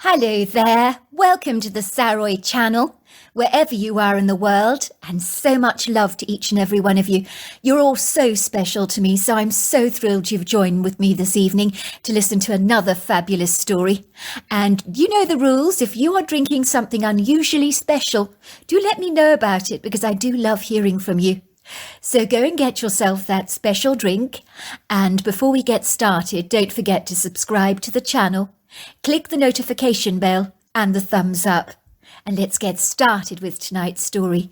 Hello there, welcome to the Saroy channel, wherever you are in the world, and so much love to each and every one of you. You're all so special to me, so I'm so thrilled you've joined with me this evening to listen to another fabulous story. And you know the rules. If you are drinking something unusually special, do let me know about it, because I do love hearing from you. So go and get yourself that special drink, and before we get started, don't forget to subscribe to the channel. Click the notification bell and the thumbs up, and let's get started with tonight's story.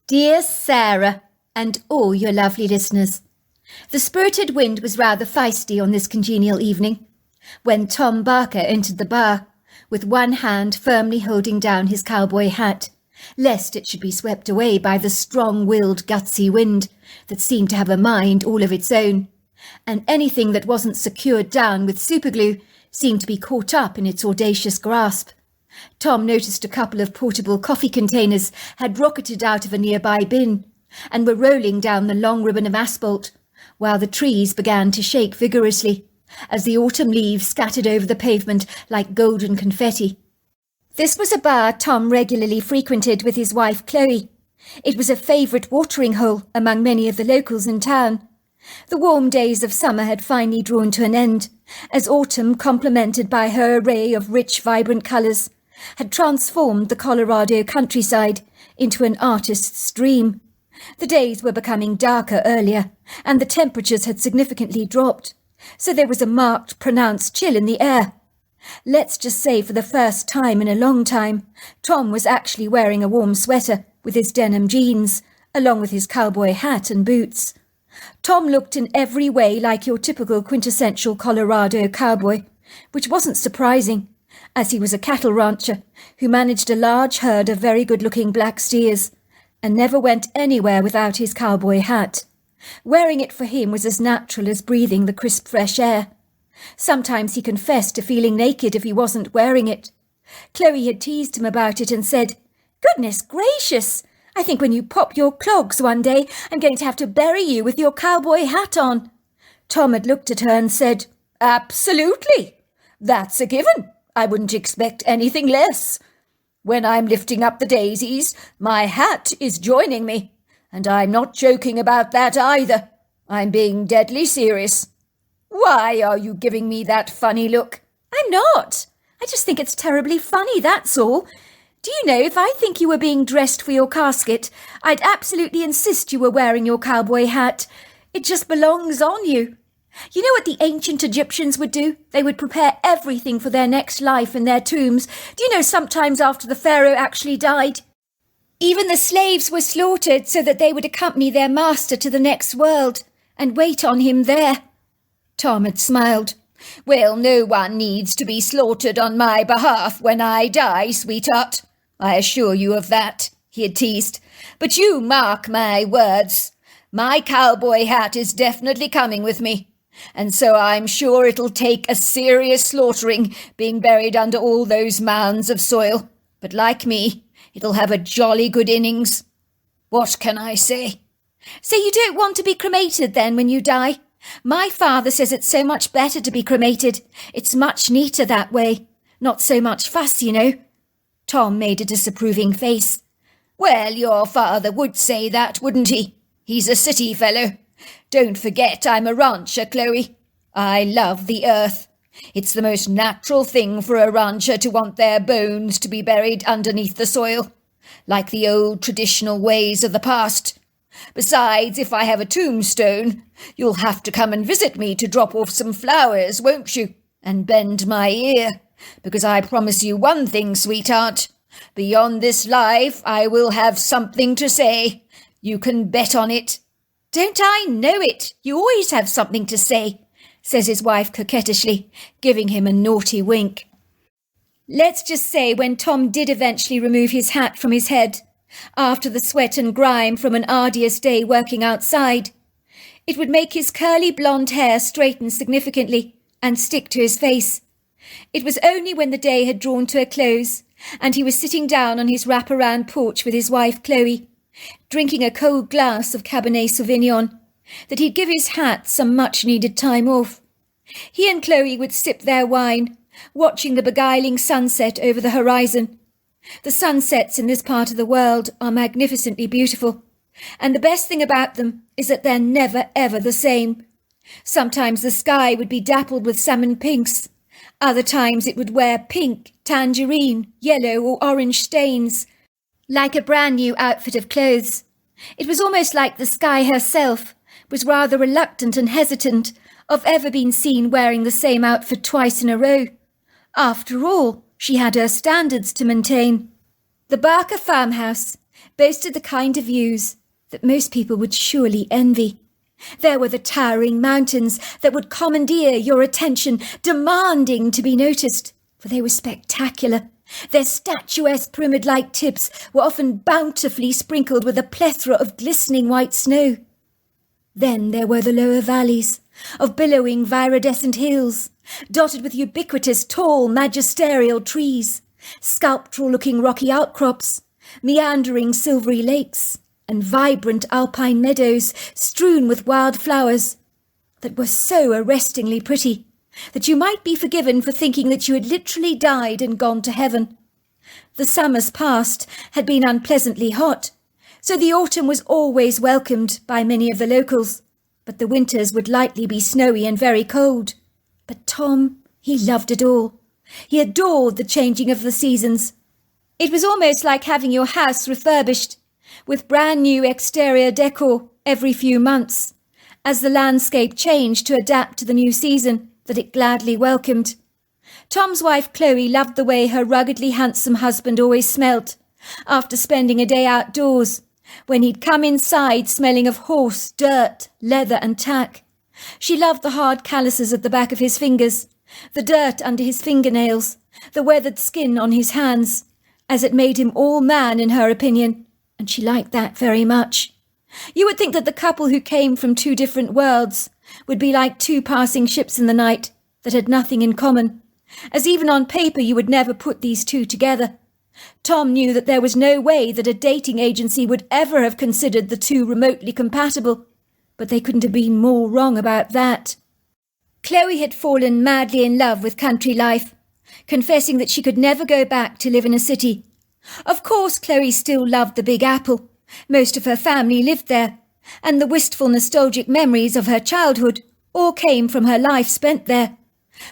Dear Sarah and all your lovely listeners, the spirited wind was rather feisty on this congenial evening when Tom Barker entered the bar with one hand firmly holding down his cowboy hat, lest it should be swept away by the strong-willed gutsy wind that seemed to have a mind all of its own, and anything that wasn't secured down with superglue seemed to be caught up in its audacious grasp. Tom noticed a couple of portable coffee containers had rocketed out of a nearby bin and were rolling down the long ribbon of asphalt, while the trees began to shake vigorously as the autumn leaves scattered over the pavement like golden confetti. This was a bar Tom regularly frequented with his wife Chloe. It was a favourite watering hole among many of the locals in town. The warm days of summer had finally drawn to an end, as autumn, complemented by her array of rich, vibrant colours, had transformed the Colorado countryside into an artist's dream. The days were becoming darker earlier, and the temperatures had significantly dropped, so there was a marked, pronounced chill in the air. Let's just say for the first time in a long time, Tom was actually wearing a warm sweater with his denim jeans, along with his cowboy hat and boots. Tom looked in every way like your typical quintessential Colorado cowboy, which wasn't surprising, as he was a cattle rancher who managed a large herd of very good-looking black steers and never went anywhere without his cowboy hat. Wearing it for him was as natural as breathing the crisp fresh air. Sometimes he confessed to feeling naked if he wasn't wearing it. Chloe had teased him about it and said, "Goodness gracious! I think when you pop your clogs one day, I'm going to have to bury you with your cowboy hat on." Tom had looked at her and said, "Absolutely. That's a given. I wouldn't expect anything less. When I'm lifting up the daisies, my hat is joining me. And I'm not joking about that either. I'm being deadly serious." "Why are you giving me that funny look?" "I'm not. I just think it's terribly funny, that's all. Do you know, if I think you were being dressed for your casket, I'd absolutely insist you were wearing your cowboy hat. It just belongs on you. You know what the ancient Egyptians would do? They would prepare everything for their next life in their tombs. Do you know sometimes after the pharaoh actually died, even the slaves were slaughtered so that they would accompany their master to the next world and wait on him there?" Tom had smiled. "Well, no one needs to be slaughtered on my behalf when I die, sweetheart. I assure you of that," he had teased. "But you mark my words. My cowboy hat is definitely coming with me, and so I'm sure it'll take a serious slaughtering being buried under all those mounds of soil. But like me, it'll have a jolly good innings. What can I say?" "So you don't want to be cremated then when you die? My father says it's so much better to be cremated. It's much neater that way. Not so much fuss, you know." Tom made a disapproving face. "Well, your father would say that, wouldn't he? He's a city fellow. Don't forget I'm a rancher, Chloe. I love the earth. It's the most natural thing for a rancher to want their bones to be buried underneath the soil, like the old traditional ways of the past. Besides, if I have a tombstone, you'll have to come and visit me to drop off some flowers, won't you? And bend my ear, because I promise you one thing, sweetheart. Beyond this life, I will have something to say. You can bet on it." "Don't I know it? You always have something to say," says his wife coquettishly, giving him a naughty wink. Let's just say when Tom did eventually remove his hat from his head, after the sweat and grime from an arduous day working outside, it would make his curly blonde hair straighten significantly and stick to his face. It was only when the day had drawn to a close and he was sitting down on his wraparound porch with his wife Chloe, drinking a cold glass of Cabernet Sauvignon, that he'd give his hat some much-needed time off. He and Chloe would sip their wine watching the beguiling sunset over the horizon. The sunsets in this part of the world are magnificently beautiful, and the best thing about them is that they're never ever the same. Sometimes the sky would be dappled with salmon pinks. Other times it would wear pink, tangerine, yellow or orange stains, like a brand new outfit of clothes. It was almost like the sky herself was rather reluctant and hesitant of ever being seen wearing the same outfit twice in a row. After all, she had her standards to maintain. The Barker farmhouse boasted the kind of views that most people would surely envy. There were the towering mountains that would commandeer your attention, demanding to be noticed, for they were spectacular. Their statuesque pyramid-like tips were often bountifully sprinkled with a plethora of glistening white snow. Then there were the lower valleys of billowing viridescent hills, dotted with ubiquitous tall magisterial trees, sculptural-looking rocky outcrops, meandering silvery lakes, and vibrant alpine meadows strewn with wild flowers that were so arrestingly pretty that you might be forgiven for thinking that you had literally died and gone to heaven. The summers past had been unpleasantly hot, so the autumn was always welcomed by many of the locals, but the winters would likely be snowy and very cold. But Tom, he loved it all. He adored the changing of the seasons. It was almost like having your house refurbished, with brand new exterior decor every few months, as the landscape changed to adapt to the new season that it gladly welcomed. Tom's wife Chloe loved the way her ruggedly handsome husband always smelt after spending a day outdoors, when he'd come inside smelling of horse, dirt, leather and tack. She loved the hard calluses at the back of his fingers, the dirt under his fingernails, the weathered skin on his hands, as it made him all man in her opinion, and she liked that very much. You would think that the couple who came from two different worlds would be like two passing ships in the night that had nothing in common, as even on paper you would never put these two together. Tom knew that there was no way that a dating agency would ever have considered the two remotely compatible, but they couldn't have been more wrong about that. Chloe had fallen madly in love with country life, confessing that she could never go back to live in a city. Of course, Chloe still loved the Big Apple. Most of her family lived there, and the wistful nostalgic memories of her childhood all came from her life spent there.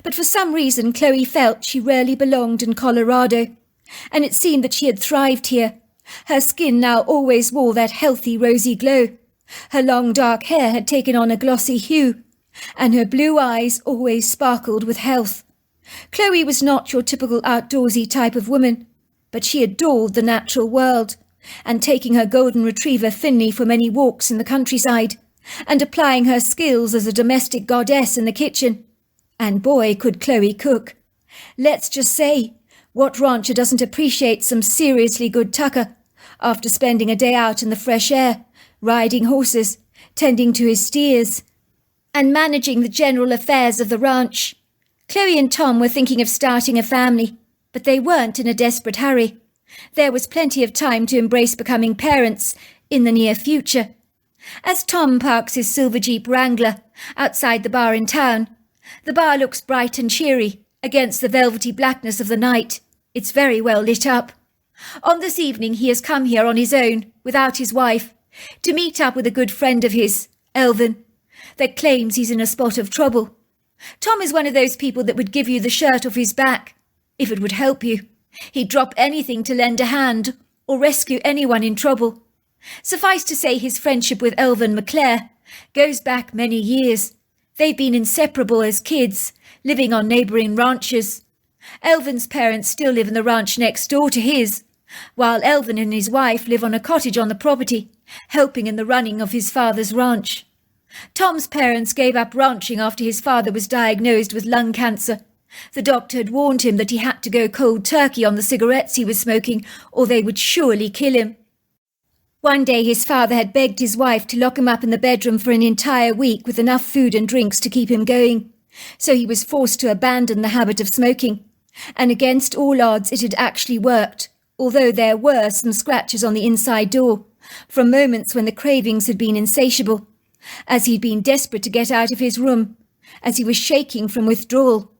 But for some reason Chloe felt she rarely belonged in Colorado, and it seemed that she had thrived here. Her skin now always wore that healthy rosy glow. Her long dark hair had taken on a glossy hue, and her blue eyes always sparkled with health. Chloe was not your typical outdoorsy type of woman, but she adored the natural world, and taking her golden retriever Finley for many walks in the countryside, and applying her skills as a domestic goddess in the kitchen. And boy, could Chloe cook. Let's just say, what rancher doesn't appreciate some seriously good tucker after spending a day out in the fresh air, riding horses, tending to his steers, and managing the general affairs of the ranch? Chloe and Tom were thinking of starting a family, but they weren't in a desperate hurry. There was plenty of time to embrace becoming parents in the near future. As Tom parks his silver Jeep Wrangler outside the bar in town, the bar looks bright and cheery against the velvety blackness of the night. It's very well lit up. On this evening he has come here on his own, without his wife, to meet up with a good friend of his, Elvin, that claims he's in a spot of trouble. Tom is one of those people that would give you the shirt off his back if it would help you. He'd drop anything to lend a hand or rescue anyone in trouble. Suffice to say his friendship with Elvin McClare goes back many years. They've been inseparable as kids, living on neighbouring ranches. Elvin's parents still live in the ranch next door to his, while Elvin and his wife live on a cottage on the property, helping in the running of his father's ranch. Tom's parents gave up ranching after his father was diagnosed with lung cancer. The doctor had warned him that he had to go cold turkey on the cigarettes he was smoking, or they would surely kill him. One day his father had begged his wife to lock him up in the bedroom for an entire week with enough food and drinks to keep him going, so he was forced to abandon the habit of smoking. And against all odds it had actually worked, although there were some scratches on the inside door, from moments when the cravings had been insatiable, as he'd been desperate to get out of his room, as he was shaking from withdrawal.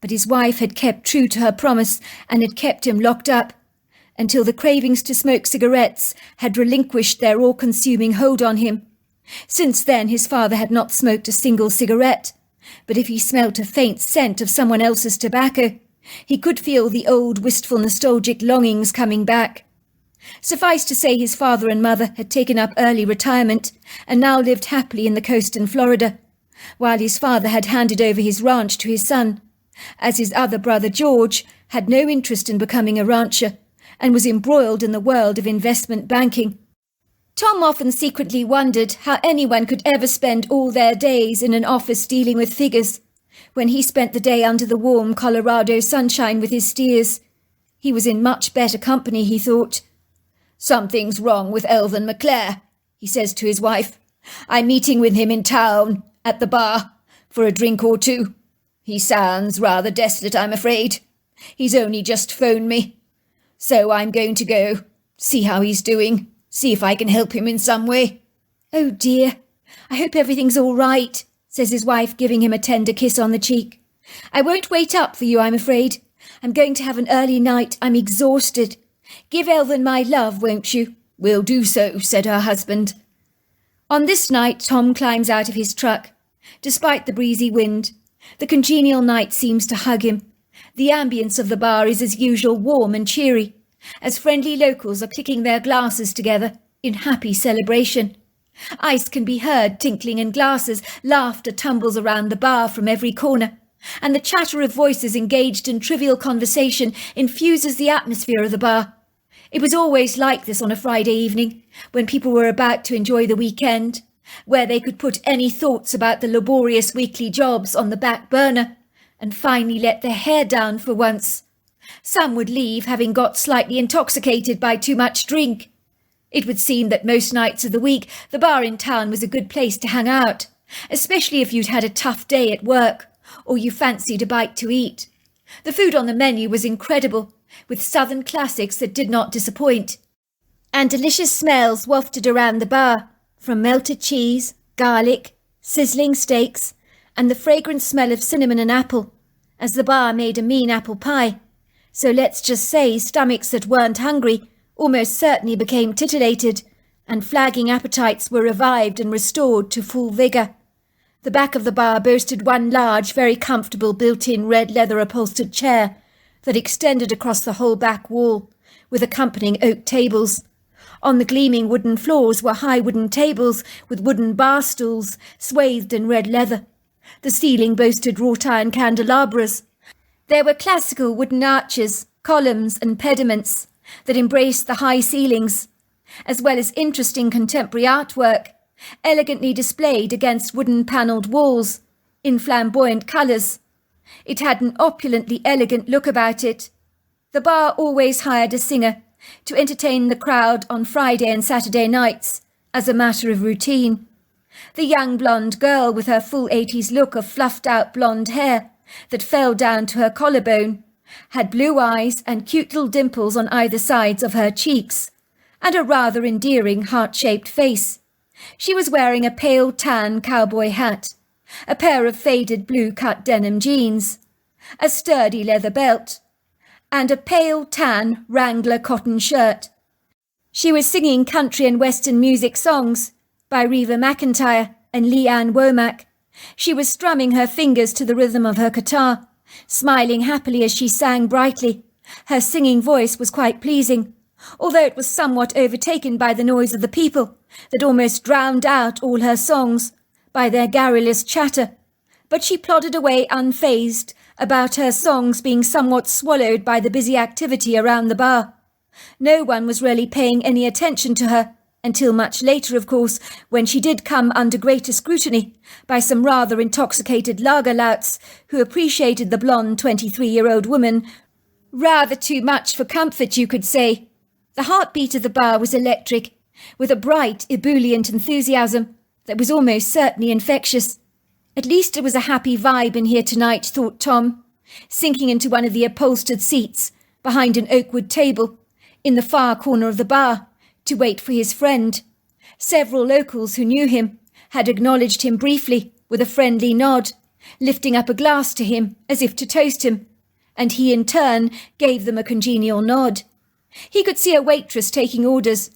but his wife had kept true to her promise and had kept him locked up, until the cravings to smoke cigarettes had relinquished their all-consuming hold on him. Since then his father had not smoked a single cigarette, but if he smelt a faint scent of someone else's tobacco, he could feel the old wistful nostalgic longings coming back. Suffice to say, his father and mother had taken up early retirement and now lived happily in the coast in Florida, while his father had handed over his ranch to his son, as his other brother George had no interest in becoming a rancher and was embroiled in the world of investment banking. Tom often secretly wondered how anyone could ever spend all their days in an office dealing with figures, when he spent the day under the warm Colorado sunshine with his steers. He was in much better company, he thought. "Something's wrong with Elvin McClare," he says to his wife. "I'm meeting with him in town, at the bar, for a drink or two. He sounds rather desolate, I'm afraid. He's only just phoned me. So I'm going to go, see how he's doing, see if I can help him in some way." "Oh dear, I hope everything's all right," says his wife, giving him a tender kiss on the cheek. "I won't wait up for you, I'm afraid. I'm going to have an early night. I'm exhausted. Give Elvin my love, won't you?" "Will do so," said her husband. On this night, Tom climbs out of his truck. Despite the breezy wind, the congenial night seems to hug him. The ambience of the bar is as usual warm and cheery, as friendly locals are clicking their glasses together in happy celebration. Ice can be heard tinkling in glasses, laughter tumbles around the bar from every corner, and the chatter of voices engaged in trivial conversation infuses the atmosphere of the bar. It was always like this on a Friday evening, when people were about to enjoy the weekend, where they could put any thoughts about the laborious weekly jobs on the back burner and finally let their hair down for once. Some would leave having got slightly intoxicated by too much drink. It would seem that most nights of the week the bar in town was a good place to hang out, especially if you'd had a tough day at work or you fancied a bite to eat. The food on the menu was incredible, with southern classics that did not disappoint, and delicious smells wafted around the bar, from melted cheese, garlic, sizzling steaks, and the fragrant smell of cinnamon and apple, as the bar made a mean apple pie. So let's just say stomachs that weren't hungry almost certainly became titillated, and flagging appetites were revived and restored to full vigour. The back of the bar boasted one large, very comfortable built-in red leather upholstered chair that extended across the whole back wall, with accompanying oak tables. On the gleaming wooden floors were high wooden tables with wooden bar stools swathed in red leather. The ceiling boasted wrought iron candelabras. There were classical wooden arches, columns and pediments that embraced the high ceilings, as well as interesting contemporary artwork, elegantly displayed against wooden panelled walls in flamboyant colours. It had an opulently elegant look about it. The bar always hired a singer to entertain the crowd on Friday and Saturday nights, as a matter of routine. The young blonde girl with her full 80s look of fluffed-out blonde hair that fell down to her collarbone had blue eyes and cute little dimples on either sides of her cheeks, and a rather endearing heart-shaped face. She was wearing a pale tan cowboy hat, a pair of faded blue-cut denim jeans, a sturdy leather belt, and a pale tan Wrangler cotton shirt. She was singing country and western music songs by Reva McEntire and Leanne Womack. She was strumming her fingers to the rhythm of her guitar, smiling happily as she sang brightly. Her singing voice was quite pleasing, although it was somewhat overtaken by the noise of the people that almost drowned out all her songs by their garrulous chatter. But she plodded away unfazed about her songs being somewhat swallowed by the busy activity around the bar. No one was really paying any attention to her, until much later, of course, when she did come under greater scrutiny by some rather intoxicated lager louts who appreciated the blonde 23-year-old woman rather too much for comfort, you could say. The heartbeat of the bar was electric, with a bright, ebullient enthusiasm that was almost certainly infectious. At least it was a happy vibe in here tonight, thought Tom, sinking into one of the upholstered seats behind an oakwood table in the far corner of the bar to wait for his friend. Several locals who knew him had acknowledged him briefly with a friendly nod, lifting up a glass to him as if to toast him, and he in turn gave them a congenial nod. He could see a waitress taking orders,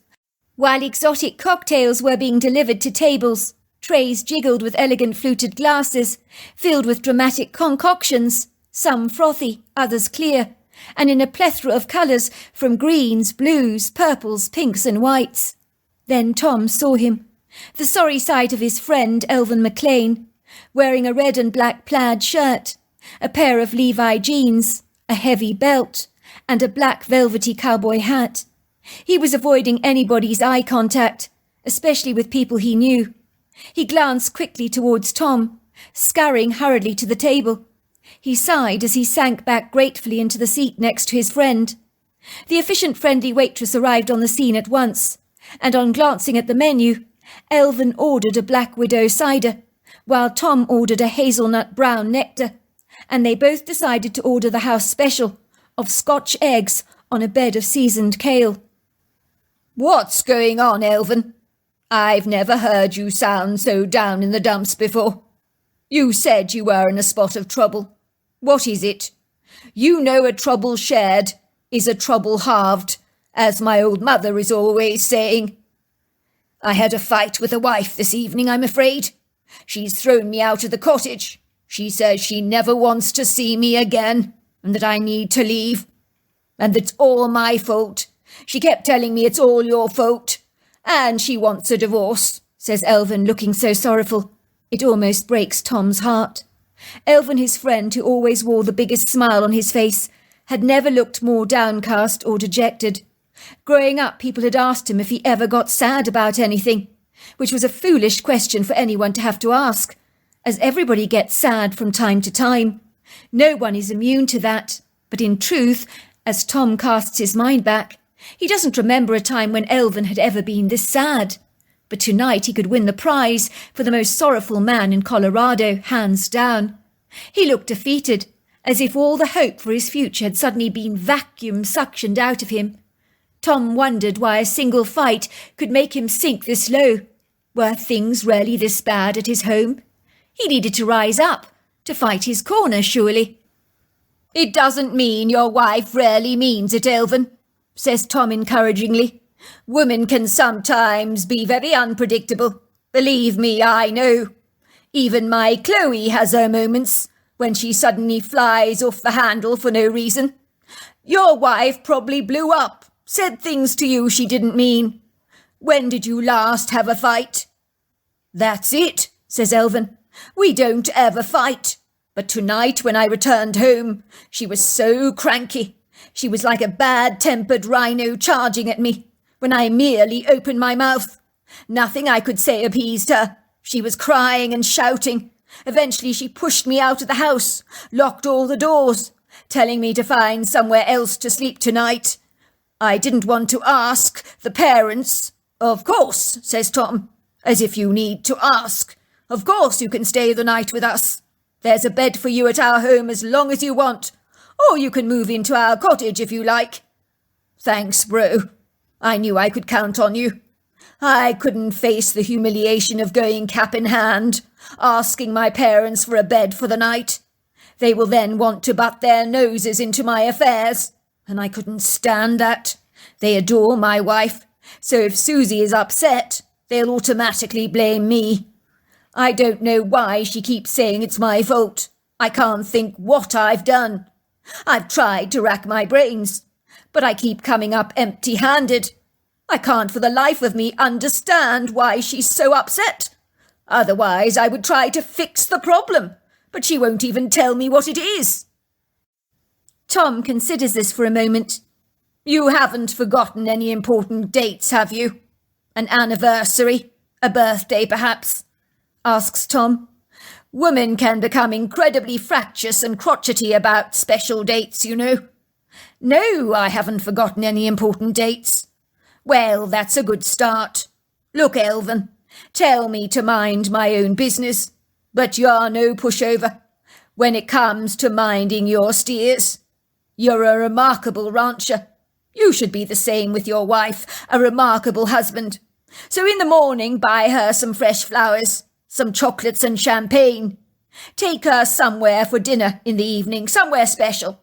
while exotic cocktails were being delivered to tables, trays jiggled with elegant fluted glasses, filled with dramatic concoctions, some frothy, others clear, and in a plethora of colours from greens, blues, purples, pinks and whites. Then Tom saw him, the sorry sight of his friend Elvin McLean, wearing a red and black plaid shirt, a pair of Levi jeans, a heavy belt, and a black velvety cowboy hat. He was avoiding anybody's eye contact, especially with people he knew. He glanced quickly towards Tom, scurrying hurriedly to the table. He sighed as he sank back gratefully into the seat next to his friend. The efficient, friendly waitress arrived on the scene at once, and on glancing at the menu, Elvin ordered a Black Widow cider, while Tom ordered a hazelnut brown nectar, and they both decided to order the house special of Scotch eggs on a bed of seasoned kale. "What's going on, Elvin? I've never heard you sound so down in the dumps before. You said you were in a spot of trouble. What is it? You know a trouble shared is a trouble halved, as my old mother is always saying. I had a fight with a wife this evening, I'm afraid. She's thrown me out of the cottage. She says she never wants to see me again, and that I need to leave. And it's all my fault. She kept telling me it's all your fault. And she wants a divorce," says Elvin, looking so sorrowful. It almost breaks Tom's heart. Elvin, his friend, who always wore the biggest smile on his face, had never looked more downcast or dejected. Growing up, people had asked him if he ever got sad about anything, which was a foolish question for anyone to have to ask, as everybody gets sad from time to time. No one is immune to that, but in truth, as Tom casts his mind back, he doesn't remember a time when Elvin had ever been this sad. But tonight he could win the prize for the most sorrowful man in Colorado, hands down. He looked defeated, as if all the hope for his future had suddenly been vacuum-suctioned out of him. Tom wondered why a single fight could make him sink this low. Were things really this bad at his home? He needed to rise up, to fight his corner, surely. "It doesn't mean your wife really means it, Elvin," says Tom encouragingly. "Women can sometimes be very unpredictable. Believe me, I know. Even my Chloe has her moments when she suddenly flies off the handle for no reason. Your wife probably blew up, said things to you she didn't mean. When did you last have a fight?" "That's it," says Elvin. "We don't ever fight. But tonight when I returned home, she was so cranky. She was like a bad-tempered rhino charging at me when I merely opened my mouth. Nothing I could say appeased her. She was crying and shouting. Eventually she pushed me out of the house, locked all the doors, telling me to find somewhere else to sleep tonight. I didn't want to ask the parents." "Of course," says Tom, "as if you need to ask. Of course you can stay the night with us. There's a bed for you at our home as long as you want, or you can move into our cottage if you like." "Thanks, bro. I knew I could count on you. I couldn't face the humiliation of going cap in hand, asking my parents for a bed for the night. They will then want to butt their noses into my affairs, and I couldn't stand that. They adore my wife, so if Susie is upset, they'll automatically blame me. I don't know why she keeps saying it's my fault. I can't think what I've done. I've tried to rack my brains, but I keep coming up empty-handed. I can't for the life of me understand why she's so upset. Otherwise, I would try to fix the problem, but she won't even tell me what it is." Tom considers this for a moment. "You haven't forgotten any important dates, have you? An anniversary? A birthday, perhaps?" asks Tom. "Women can become incredibly fractious and crotchety about special dates, you know." "No, I haven't forgotten any important dates." "Well, that's a good start. Look, Elvin, tell me to mind my own business, but you're no pushover when it comes to minding your steers. You're a remarkable rancher. You should be the same with your wife, a remarkable husband. So in the morning, buy her some fresh flowers, some chocolates and champagne. Take her somewhere for dinner in the evening, somewhere special.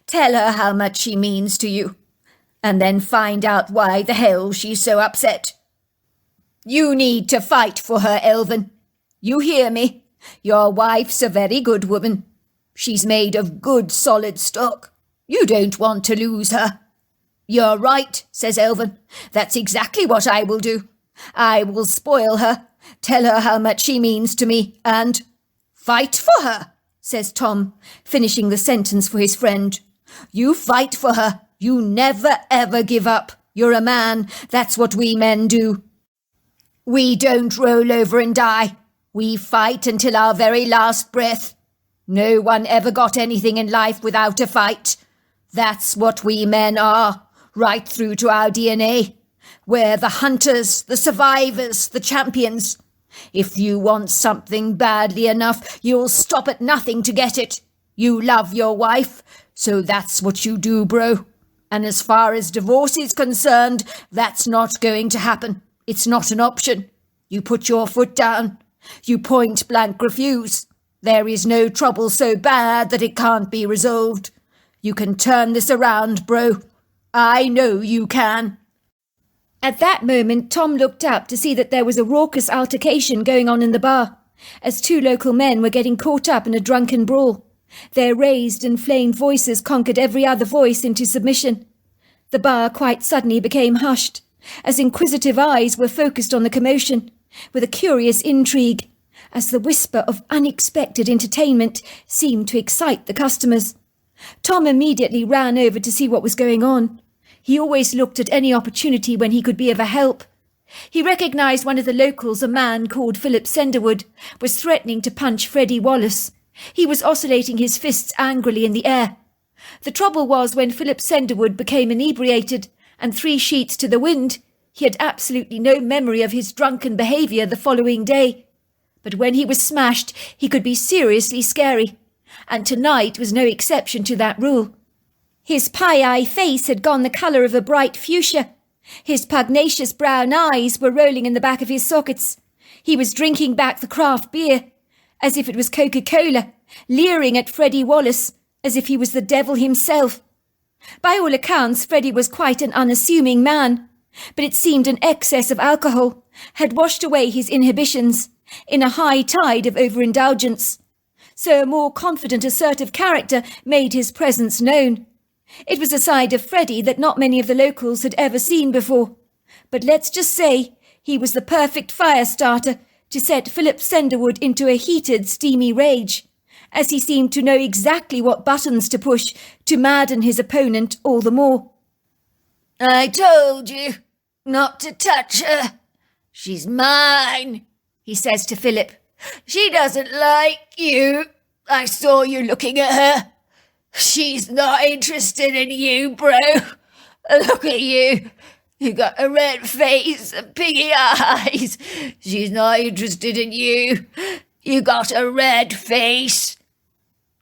Tell her how much she means to you, and then find out why the hell she's so upset. You need to fight for her, Elvin. You hear me? Your wife's a very good woman. She's made of good solid stock. You don't want to lose her. You're right, says Elvin. That's exactly what I will do. I will spoil her, tell her how much she means to me, and fight for her, says Tom, finishing the sentence for his friend. You fight for her. You never ever give up. You're a man. That's what we men do. We don't roll over and die. We fight until our very last breath. No one ever got anything in life without a fight. That's what we men are, right through to our DNA. We're the hunters, the survivors, the champions. If you want something badly enough, you'll stop at nothing to get it. You love your wife, so that's what you do, bro. And as far as divorce is concerned, that's not going to happen. It's not an option. You put your foot down. You point blank refuse. There is no trouble so bad that it can't be resolved. You can turn this around, bro. I know you can. At that moment, Tom looked up to see that there was a raucous altercation going on in the bar, as two local men were getting caught up in a drunken brawl. Their raised, inflamed voices conquered every other voice into submission. The bar quite suddenly became hushed, as inquisitive eyes were focused on the commotion, with a curious intrigue, as the whisper of unexpected entertainment seemed to excite the customers. Tom immediately ran over to see what was going on. He always looked at any opportunity when he could be of a help. He recognised one of the locals, a man called Philip Senderwood, was threatening to punch Freddie Wallace. He was oscillating his fists angrily in the air. The trouble was, when Philip Senderwood became inebriated and 3 sheets to the wind, he had absolutely no memory of his drunken behaviour the following day. But when he was smashed, he could be seriously scary, and tonight was no exception to that rule. His pie-eye face had gone the colour of a bright fuchsia. His pugnacious brown eyes were rolling in the back of his sockets. He was drinking back the craft beer, as if it was Coca-Cola, leering at Freddie Wallace, as if he was the devil himself. By all accounts, Freddie was quite an unassuming man, but it seemed an excess of alcohol had washed away his inhibitions in a high tide of overindulgence. So a more confident, assertive character made his presence known. It was a side of Freddie that not many of the locals had ever seen before, but let's just say he was the perfect fire starter to set Philip Senderwood into a heated, steamy rage, as he seemed to know exactly what buttons to push to madden his opponent all the more. I told you not to touch her. She's mine, he says to Philip. She doesn't like you. I saw you looking at her. She's not interested in you, bro. Look at you. You got a red face and piggy eyes. She's not interested in you. You got a red face.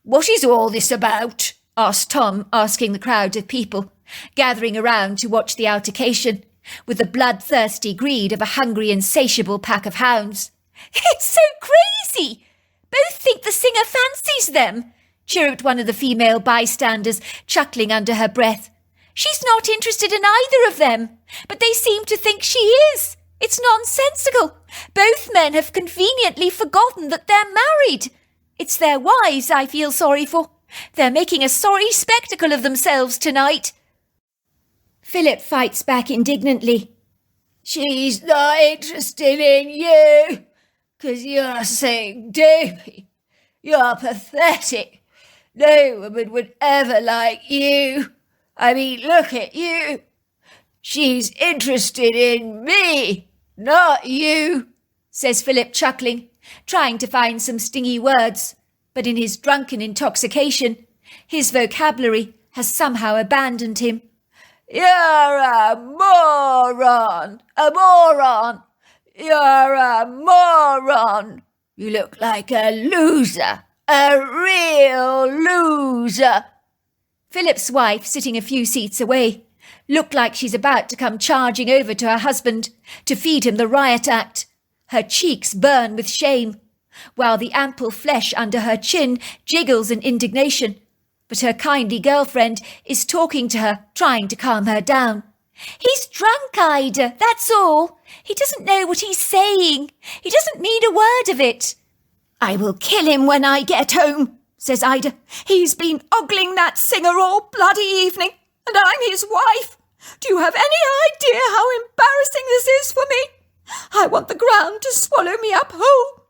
What is all this about? Asked Tom, asking the crowd of people gathering around to watch the altercation, with the bloodthirsty greed of a hungry, insatiable pack of hounds. It's so crazy! Both think the singer fancies them, chirruped one of the female bystanders, chuckling under her breath. She's not interested in either of them, but they seem to think she is. It's nonsensical. Both men have conveniently forgotten that they're married. It's their wives I feel sorry for. They're making a sorry spectacle of themselves tonight. Philip fights back indignantly. She's not interested in you, 'cause you're so dopey. You're pathetic. No woman would ever like you. I mean, look at you. She's interested in me, not you, says Philip, chuckling, trying to find some stingy words, but in his drunken intoxication, his vocabulary has somehow abandoned him. You're a moron, a moron. You're a moron. You look like a loser, a real loser. Philip's wife, sitting a few seats away, looked like she's about to come charging over to her husband to feed him the riot act. Her cheeks burn with shame. while the ample flesh under her chin jiggles in indignation. But her kindly girlfriend is talking to her, trying to calm her down. "He's drunk, Ida, that's all. He doesn't know what he's saying. He doesn't mean a word of it." "I will kill him when I get home," says Ida. "He's been ogling that singer all bloody evening, and I'm his wife. Do you have any idea how embarrassing this is for me? I want the ground to swallow me up whole."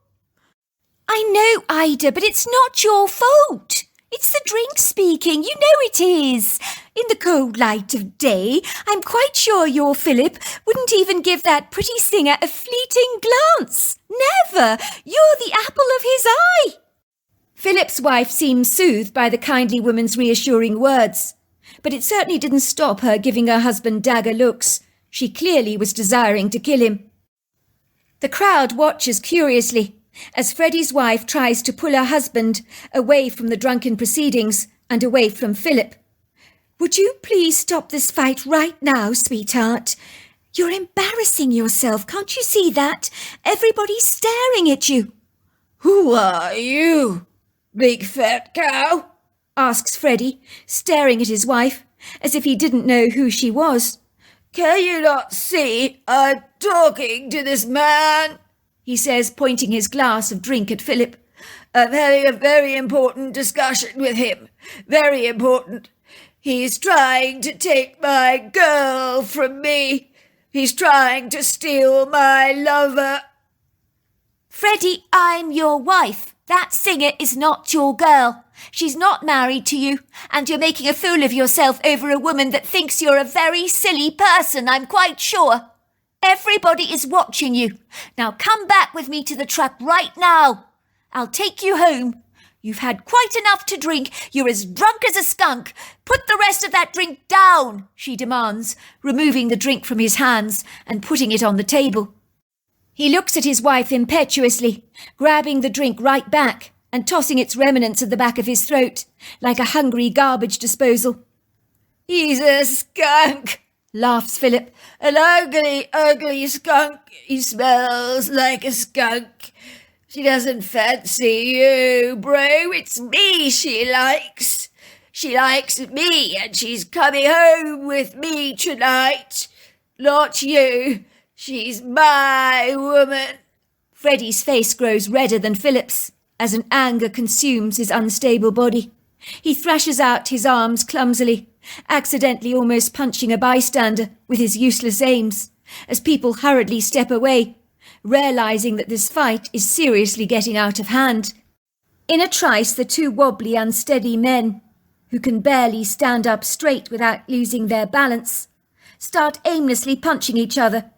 "I know, Ida, but it's not your fault. It's the drink speaking, you know it is. In the cold light of day, I'm quite sure your Philip wouldn't even give that pretty singer a fleeting glance. Never! You're the apple of his eye." Philip's wife seems soothed by the kindly woman's reassuring words, but it certainly didn't stop her giving her husband dagger looks. She clearly was desiring to kill him. The crowd watches curiously as Freddie's wife tries to pull her husband away from the drunken proceedings and away from Philip. "Would you please stop this fight right now, sweetheart? You're embarrassing yourself, can't you see that? Everybody's staring at you." "Who are you, big fat cow?" asks Freddie, staring at his wife as if he didn't know who she was. "Can you not see I'm talking to this man?" he says, pointing his glass of drink at Philip. "I'm having a very important discussion with him. Very important. He's trying to take my girl from me. He's trying to steal my lover." "Freddie, I'm your wife. That singer is not your girl. She's not married to you, and you're making a fool of yourself over a woman that thinks you're a very silly person, I'm quite sure. Everybody is watching you. Now come back with me to the truck right now. I'll take you home. You've had quite enough to drink. You're as drunk as a skunk. Put the rest of that drink down," she demands, removing the drink from his hands and putting it on the table. He looks at his wife impetuously, grabbing the drink right back and tossing its remnants at the back of his throat, like a hungry garbage disposal. "He's a skunk," laughs Philip. "An ugly, ugly skunk. He smells like a skunk. She doesn't fancy you, bro. It's me she likes. She likes me, and she's coming home with me tonight. Not you. She's my woman." Freddie's face grows redder than Philip's as an anger consumes his unstable body. He thrashes out his arms clumsily, accidentally almost punching a bystander with his useless aims, as people hurriedly step away, realizing that this fight is seriously getting out of hand. In a trice, the two wobbly, unsteady men, who can barely stand up straight without losing their balance, start aimlessly punching each other.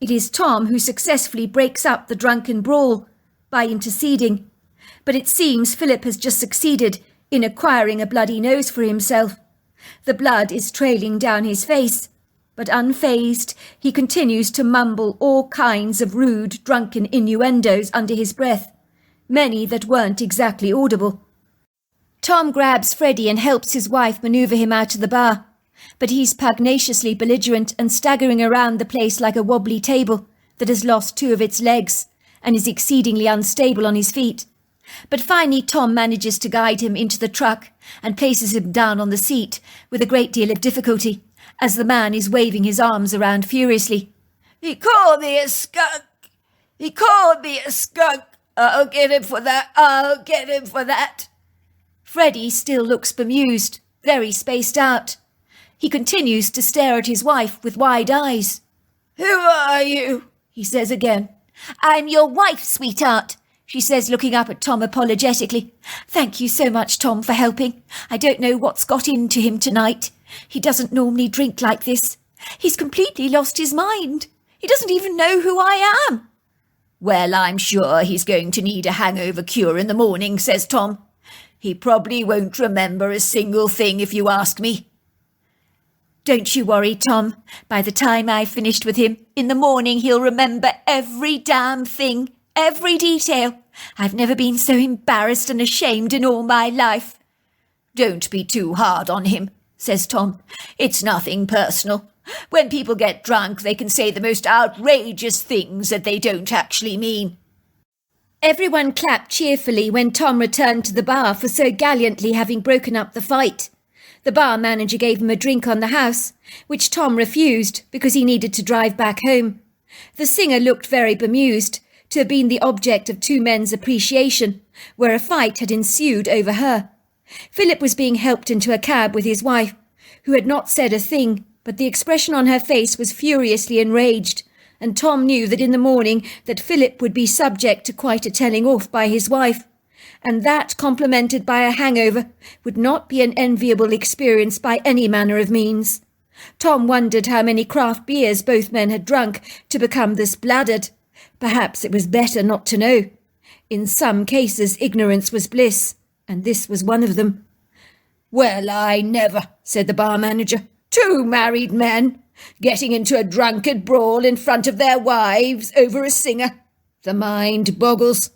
It is Tom who successfully breaks up the drunken brawl by interceding, but it seems Philip has just succeeded in acquiring a bloody nose for himself. The blood is trailing down his face, but unfazed, he continues to mumble all kinds of rude, drunken innuendos under his breath, many that weren't exactly audible. Tom grabs Freddie and helps his wife maneuver him out of the bar, but he's pugnaciously belligerent and staggering around the place like a wobbly table that has lost two of its legs and is exceedingly unstable on his feet. But finally Tom manages to guide him into the truck and places him down on the seat with a great deal of difficulty, as the man is waving his arms around furiously. "He called me a skunk. He called me a skunk. I'll get him for that. I'll get him for that." Freddie still looks bemused, very spaced out. He continues to stare at his wife with wide eyes. "Who are you?" he says again. "I'm your wife, sweetheart," she says, looking up at Tom apologetically. "Thank you so much, Tom, for helping. I don't know what's got into him tonight. He doesn't normally drink like this. He's completely lost his mind. He doesn't even know who I am." "Well, I'm sure he's going to need a hangover cure in the morning," says Tom. "He probably won't remember a single thing if you ask me." "Don't you worry, Tom. By the time I've finished with him, in the morning he'll remember every damn thing, every detail. I've never been so embarrassed and ashamed in all my life." "Don't be too hard on him," says Tom. "It's nothing personal. When people get drunk, they can say the most outrageous things that they don't actually mean." Everyone clapped cheerfully when Tom returned to the bar for so gallantly having broken up the fight. The bar manager gave him a drink on the house, which Tom refused because he needed to drive back home. The singer looked very bemused to have been the object of two men's appreciation, where a fight had ensued over her. Philip was being helped into a cab with his wife, who had not said a thing, but the expression on her face was furiously enraged, and Tom knew that in the morning that Philip would be subject to quite a telling off by his wife, and that, complemented by a hangover, would not be an enviable experience by any manner of means. Tom wondered how many craft beers both men had drunk to become this bladdered. Perhaps it was better not to know. In some cases ignorance was bliss, and this was one of them. "Well, I never," said the bar manager. "Two married men getting into a drunkard brawl in front of their wives over a singer. The mind boggles.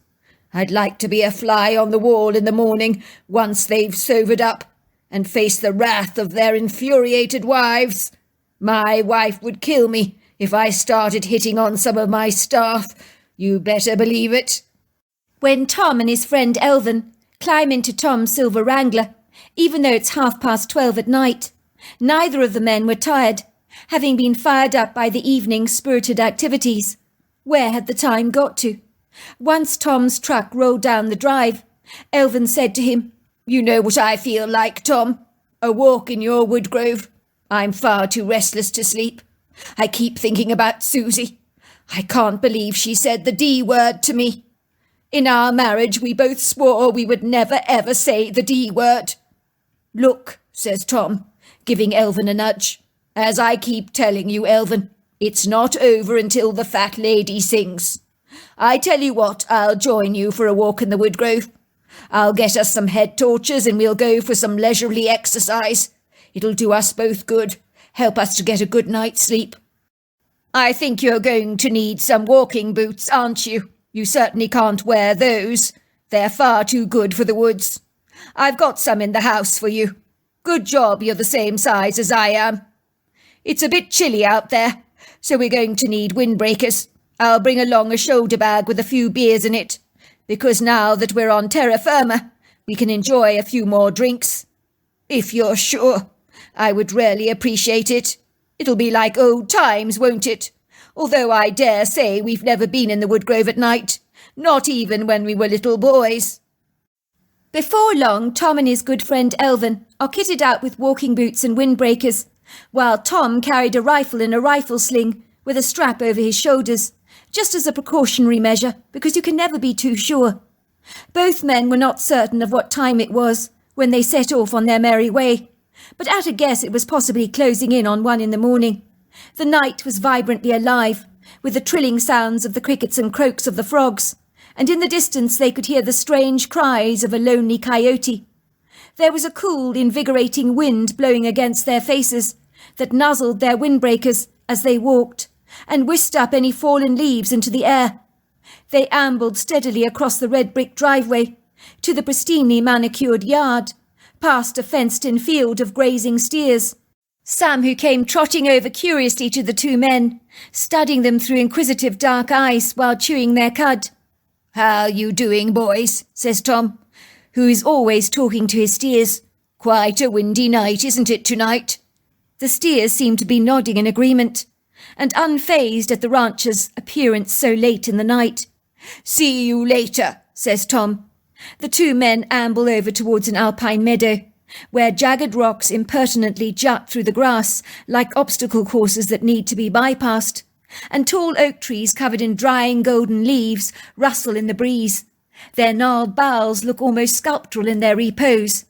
I'd like to be a fly on the wall in the morning once they've sobered up and face the wrath of their infuriated wives. My wife would kill me if I started hitting on some of my staff. You better believe it." When Tom and his friend Elvin climb into Tom's silver Wrangler, even though it's 12:30 at night, neither of the men were tired, having been fired up by the evening's spirited activities. Where had the time got to? Once Tom's truck rolled down the drive, Elvin said to him, "You know what I feel like, Tom? A walk in your woodgrove. I'm far too restless to sleep. I keep thinking about Susie. I can't believe she said the D word to me. In our marriage we both swore we would never ever say the D word." "Look," says Tom, giving Elvin a nudge. "As I keep telling you, Elvin, it's not over until the fat lady sings. I tell you what, I'll join you for a walk in the woodgrove. I'll get us some head torches and we'll go for some leisurely exercise. It'll do us both good, help us to get a good night's sleep. I think you're going to need some walking boots, aren't you? You certainly can't wear those. They're far too good for the woods. I've got some in the house for you. Good job you're the same size as I am. It's a bit chilly out there, so we're going to need windbreakers. I'll bring along a shoulder bag with a few beers in it, because now that we're on terra firma, we can enjoy a few more drinks. If you're sure, I would really appreciate it. It'll be like old times, won't it? Although I dare say we've never been in the woodgrove at night, not even when we were little boys." Before long, Tom and his good friend Elvin are kitted out with walking boots and windbreakers, while Tom carried a rifle in a rifle sling with a strap over his shoulders, just as a precautionary measure, because you can never be too sure. Both men were not certain of what time it was when they set off on their merry way, but at a guess it was possibly closing in on 1 in the morning. The night was vibrantly alive, with the trilling sounds of the crickets and croaks of the frogs, and in the distance they could hear the strange cries of a lonely coyote. There was a cool, invigorating wind blowing against their faces that nuzzled their windbreakers as they walked, and whisked up any fallen leaves into the air. They ambled steadily across the red brick driveway, to the pristinely manicured yard, past a fenced-in field of grazing steers. Sam, who came trotting over curiously to the two men, studying them through inquisitive dark eyes while chewing their cud. "How you doing, boys?" says Tom, who is always talking to his steers. "Quite a windy night, isn't it, tonight?" The steers seemed to be nodding in agreement, and unfazed at the rancher's appearance so late in the night. "See you later," says Tom. The two men amble over towards an alpine meadow, where jagged rocks impertinently jut through the grass like obstacle courses that need to be bypassed, and tall oak trees covered in drying golden leaves rustle in the breeze. Their gnarled boughs look almost sculptural in their repose,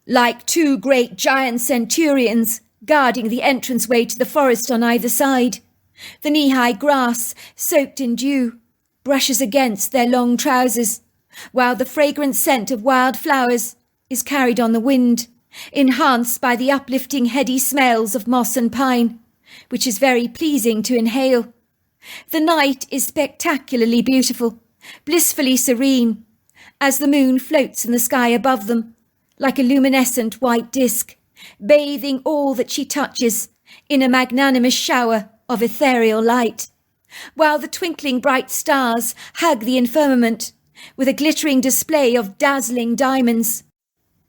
like two great giant centurions guarding the entranceway to the forest on either side. The knee-high grass, soaked in dew, brushes against their long trousers, while the fragrant scent of wild flowers is carried on the wind, enhanced by the uplifting heady smells of moss and pine, which is very pleasing to inhale. The night is spectacularly beautiful, blissfully serene, as the moon floats in the sky above them, like a luminescent white disk, bathing all that she touches in a magnanimous shower of ethereal light, while the twinkling bright stars hug the firmament with a glittering display of dazzling diamonds.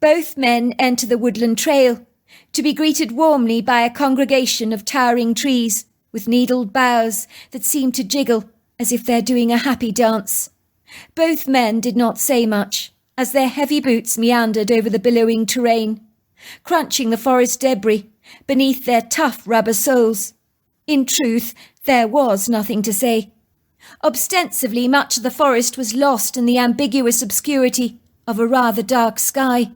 Both men enter the woodland trail, to be greeted warmly by a congregation of towering trees with needled boughs that seem to jiggle as if they're doing a happy dance. Both men did not say much, as their heavy boots meandered over the billowing terrain, crunching the forest debris beneath their tough rubber soles. In truth, there was nothing to say. Ostensibly, much of the forest was lost in the ambiguous obscurity of a rather dark sky.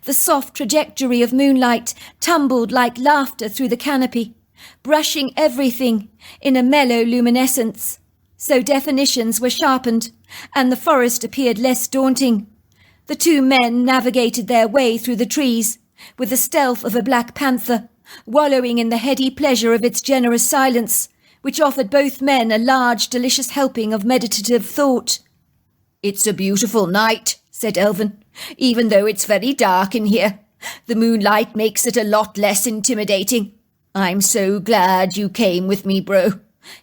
The soft trajectory of moonlight tumbled like laughter through the canopy, brushing everything in a mellow luminescence. So definitions were sharpened, and the forest appeared less daunting. The two men navigated their way through the trees, with the stealth of a black panther, wallowing in the heady pleasure of its generous silence, which offered both men a large, delicious helping of meditative thought. "It's a beautiful night," said Elvin, "even though it's very dark in here. The moonlight makes it a lot less intimidating. I'm so glad you came with me, bro.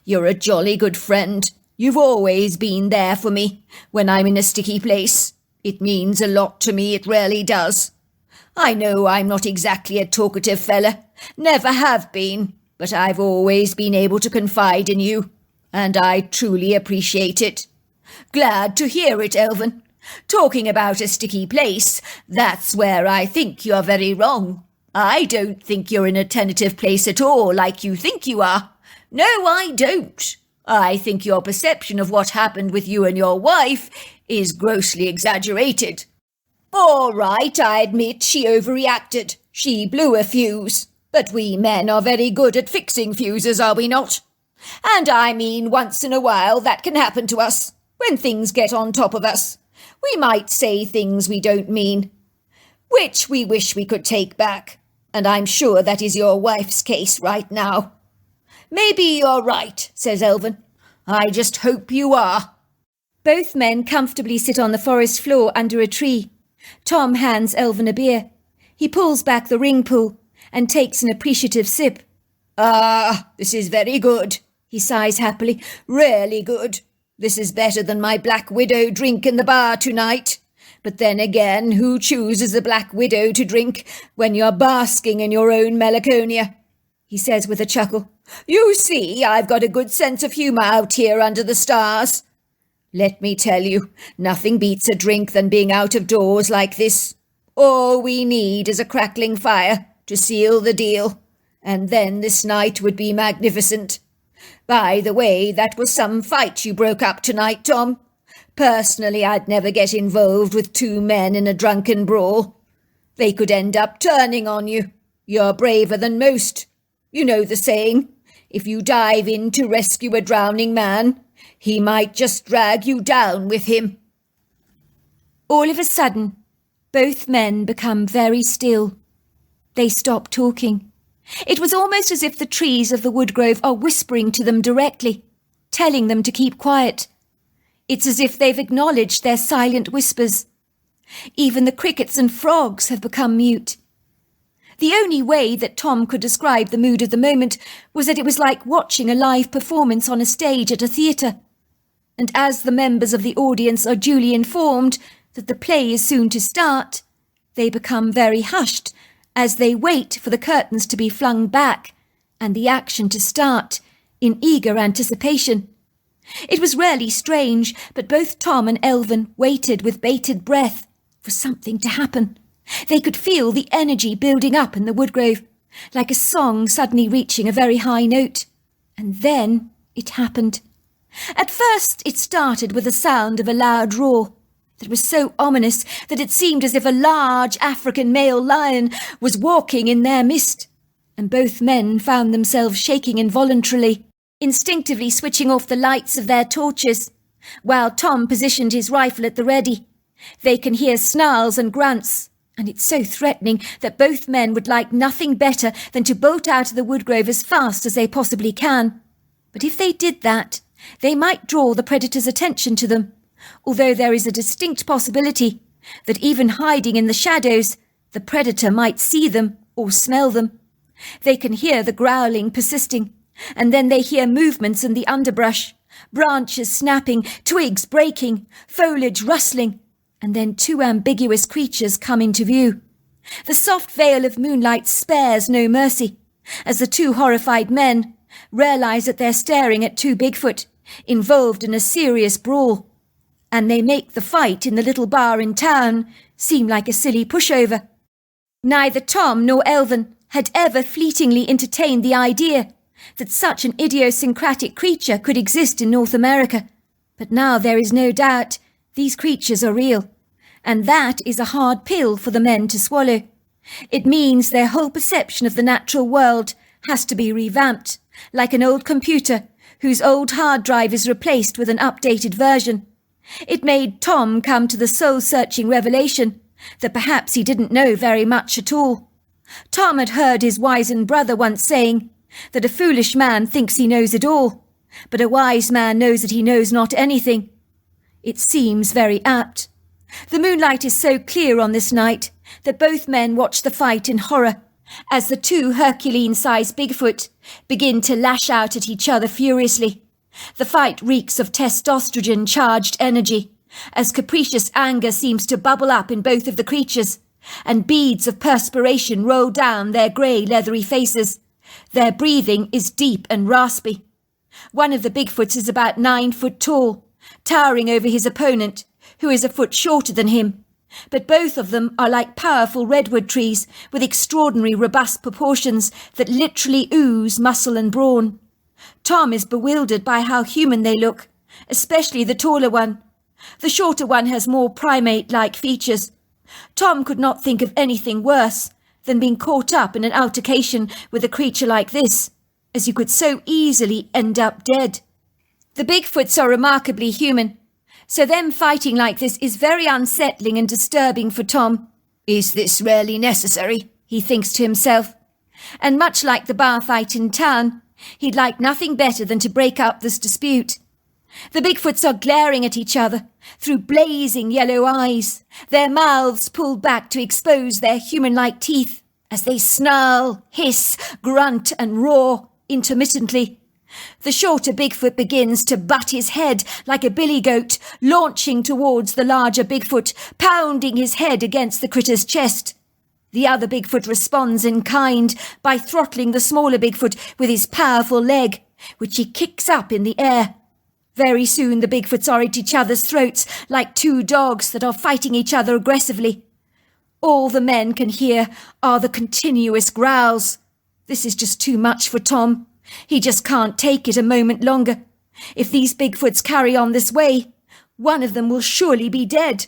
You're a jolly good friend. You've always been there for me when I'm in a sticky place. It means a lot to me, it really does. I know I'm not exactly a talkative fella, never have been, but I've always been able to confide in you, and I truly appreciate it. Glad to hear it, Elvin. Talking about a sticky place, that's where I think you're very wrong. I don't think you're in a tentative place at all, like you think you are. No, I don't. I think your perception of what happened with you and your wife is grossly exaggerated. All right, I admit she overreacted. She blew a fuse. But we men are very good at fixing fuses, are we not? And I mean, once in a while that can happen to us, when things get on top of us. We might say things we don't mean, which we wish we could take back. And I'm sure that is your wife's case right now. Maybe you're right, says Elvin. I just hope you are. Both men comfortably sit on the forest floor under a tree. Tom hands Elvin a beer. He pulls back the ring pull and takes an appreciative sip. Ah, this is very good, he sighs happily. Really good. This is better than my Black Widow drink in the bar tonight. But then again, who chooses a Black Widow to drink when you're basking in your own melancholia? He says with a chuckle. You see, I've got a good sense of humour out here under the stars. Let me tell you, nothing beats a drink than being out of doors like this. All we need is a crackling fire to seal the deal, and then this night would be magnificent. By the way, that was some fight you broke up tonight, Tom. Personally, I'd never get involved with two men in a drunken brawl. They could end up turning on you. You're braver than most. You know the saying, if you dive in to rescue a drowning man, he might just drag you down with him. All of a sudden, both men become very still. They stop talking. It was almost as if the trees of the woodgrove are whispering to them directly, telling them to keep quiet. It's as if they've acknowledged their silent whispers. Even the crickets and frogs have become mute. The only way that Tom could describe the mood of the moment was that it was like watching a live performance on a stage at a theatre. And as the members of the audience are duly informed that the play is soon to start, they become very hushed as they wait for the curtains to be flung back and the action to start in eager anticipation. It was really strange, but both Tom and Elvin waited with bated breath for something to happen. They could feel the energy building up in the woodgrove, like a song suddenly reaching a very high note. And then it happened. At first it started with the sound of a loud roar that was so ominous that it seemed as if a large African male lion was walking in their midst, and both men found themselves shaking involuntarily, instinctively switching off the lights of their torches, while Tom positioned his rifle at the ready. They can hear snarls and grunts, and it's so threatening that both men would like nothing better than to bolt out of the woodgrove as fast as they possibly can. But if they did that, they might draw the predator's attention to them, although there is a distinct possibility that even hiding in the shadows, the predator might see them or smell them. They can hear the growling persisting, and then they hear movements in the underbrush, Branches snapping, twigs breaking, foliage rustling, and then two ambiguous creatures come into view. The soft veil of moonlight spares no mercy, as the two horrified men realise that they're staring at two Bigfoot, involved in a serious brawl, and they make the fight in the little bar in town seem like a silly pushover. Neither Tom nor Elvin had ever fleetingly entertained the idea that such an idiosyncratic creature could exist in North America, but now there is no doubt these creatures are real, and that is a hard pill for the men to swallow. It means their whole perception of the natural world has to be revamped, like an old computer whose old hard drive is replaced with an updated version. It made Tom come to the soul-searching revelation that perhaps he didn't know very much at all. Tom had heard his wizened brother once saying that a foolish man thinks he knows it all, but a wise man knows that he knows not anything. It seems very apt. The moonlight is so clear on this night that both men watch the fight in horror, as the two Herculean-sized Bigfoot begin to lash out at each other furiously. The fight reeks of testosterone-charged energy, as capricious anger seems to bubble up in both of the creatures, and beads of perspiration roll down their grey, leathery faces. Their breathing is deep and raspy. One of the Bigfoots is about 9 foot tall, towering over his opponent, who is a foot shorter than him. But both of them are like powerful redwood trees with extraordinary robust proportions that literally ooze muscle and brawn. Tom is bewildered by how human they look, especially the taller one. The shorter one has more primate-like features. Tom could not think of anything worse than being caught up in an altercation with a creature like this, as you could so easily end up dead. The Bigfoots are remarkably human, so them fighting like this is very unsettling and disturbing for Tom. Is this really necessary? He thinks to himself. And much like the bar fight in town, he'd like nothing better than to break up this dispute. The Bigfoots are glaring at each other through blazing yellow eyes, their mouths pulled back to expose their human-like teeth as they snarl, hiss, grunt and roar intermittently. The shorter Bigfoot begins to butt his head like a billy goat, launching towards the larger Bigfoot, pounding his head against the critter's chest. The other Bigfoot responds in kind by throttling the smaller Bigfoot with his powerful leg, which he kicks up in the air. Very soon the Bigfoots are at each other's throats like two dogs that are fighting each other aggressively. All the men can hear are the continuous growls. This is just too much for Tom. He just can't take it a moment longer. If these Bigfoots carry on this way, one of them will surely be dead.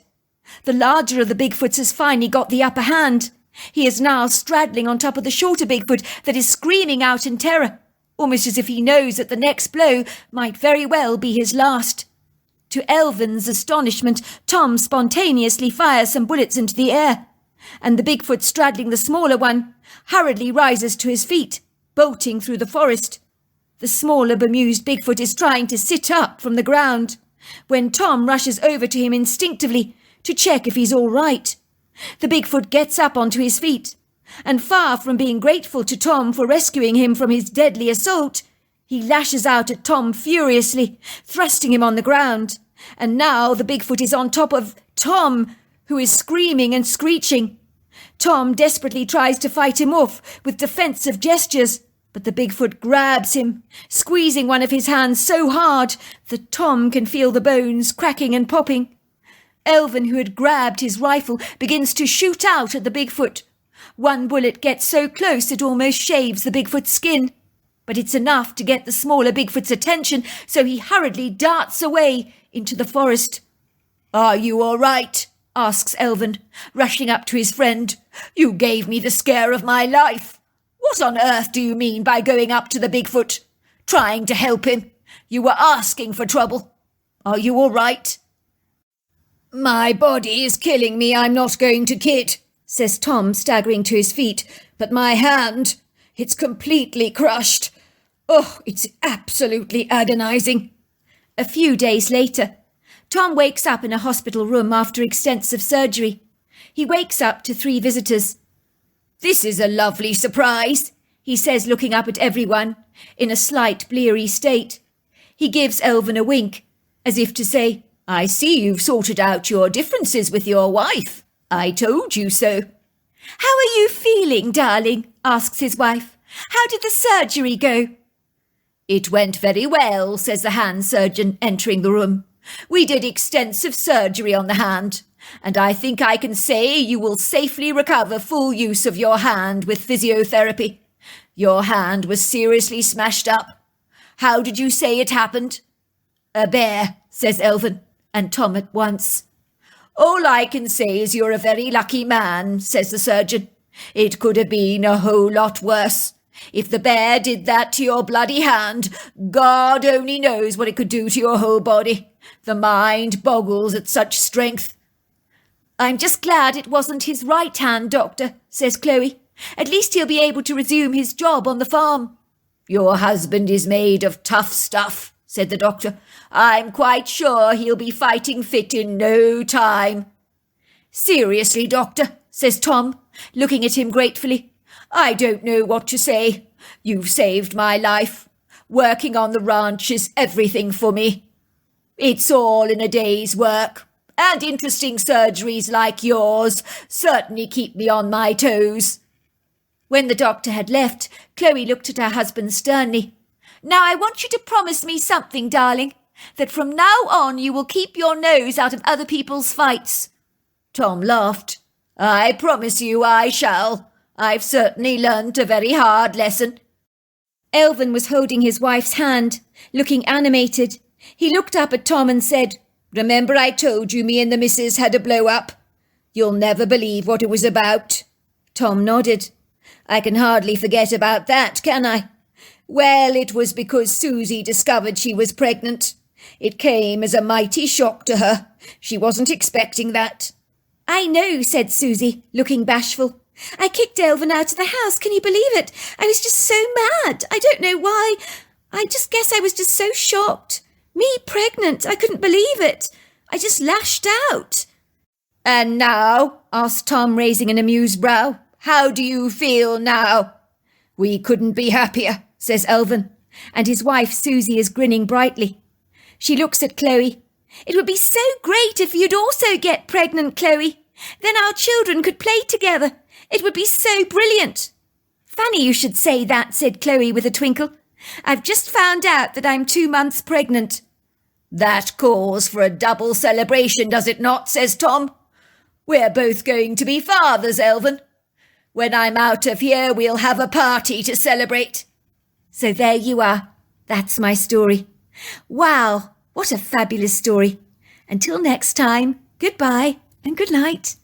The larger of the Bigfoots has finally got the upper hand. He is now straddling on top of the shorter Bigfoot that is screaming out in terror, almost as if he knows that the next blow might very well be his last. To Elvin's astonishment, Tom spontaneously fires some bullets into the air, and the Bigfoot straddling the smaller one hurriedly rises to his feet, bolting through the forest. The smaller bemused Bigfoot is trying to sit up from the ground, when Tom rushes over to him instinctively to check if he's all right. The Bigfoot gets up onto his feet, and far from being grateful to Tom for rescuing him from his deadly assault, he lashes out at Tom furiously, thrusting him on the ground. And now the Bigfoot is on top of Tom, who is screaming and screeching. Tom desperately tries to fight him off with defensive gestures, but the Bigfoot grabs him, squeezing one of his hands so hard that Tom can feel the bones cracking and popping. Elvin, who had grabbed his rifle, begins to shoot out at the Bigfoot. One bullet gets so close it almost shaves the Bigfoot's skin, but it's enough to get the smaller Bigfoot's attention, so he hurriedly darts away into the forest. "Are you all right?" asks Elvin, rushing up to his friend. "You gave me the scare of my life. What on earth do you mean by going up to the Bigfoot? Trying to help him? You were asking for trouble. Are you all right?" "My body is killing me, I'm not going to kid," says Tom, staggering to his feet. "But my hand, it's completely crushed. Oh, it's absolutely agonizing." A few days later, Tom wakes up in a hospital room after extensive surgery. He wakes up to 3 visitors. "This is a lovely surprise," he says, looking up at everyone in a slight bleary state. He gives Elvin a wink, as if to say, I see you've sorted out your differences with your wife. I told you so. How are you feeling, darling? Asks his wife. How did the surgery go? It went very well, says the hand surgeon, entering the room. We did extensive surgery on the hand, and I think I can say you will safely recover full use of your hand with physiotherapy. Your hand was seriously smashed up. How did you say it happened? A bear, says Elvin, and Tom at once. All I can say is you're a very lucky man, says the surgeon. It could have been a whole lot worse. If the bear did that to your bloody hand, God only knows what it could do to your whole body. The mind boggles at such strength. I'm just glad it wasn't his right hand, Doctor, says Chloe. At least he'll be able to resume his job on the farm. Your husband is made of tough stuff, said the doctor. I'm quite sure he'll be fighting fit in no time. Seriously, Doctor, says Tom, looking at him gratefully. I don't know what to say. You've saved my life. Working on the ranch is everything for me. It's all in a day's work, and interesting surgeries like yours certainly keep me on my toes. When the doctor had left, Chloe looked at her husband sternly. Now I want you to promise me something, darling, that from now on you will keep your nose out of other people's fights. Tom laughed. I promise you I shall. I've certainly learnt a very hard lesson. Elvin was holding his wife's hand, looking animated. He looked up at Tom and said, Remember I told you me and the missus had a blow-up? You'll never believe what it was about. Tom nodded. I can hardly forget about that, can I? Well, it was because Susie discovered she was pregnant. It came as a mighty shock to her. She wasn't expecting that. I know, said Susie, looking bashful. I kicked Elvin out of the house. Can you believe it? I was just so mad. I don't know why. I just guess I was just so shocked. Me pregnant. I couldn't believe it. I just lashed out. And now, asked Tom, raising an amused brow, how do you feel now? We couldn't be happier, says Elvin, and his wife Susie is grinning brightly. She looks at Chloe. It would be so great if you'd also get pregnant, Chloe. Then our children could play together. It would be so brilliant. Funny you should say that, said Chloe with a twinkle. I've just found out that I'm 2 months pregnant. That calls for a double celebration, does it not, says Tom. We're both going to be fathers, Elvin. When I'm out of here, we'll have a party to celebrate. So there you are. That's my story. Wow, what a fabulous story. Until next time, goodbye and good night.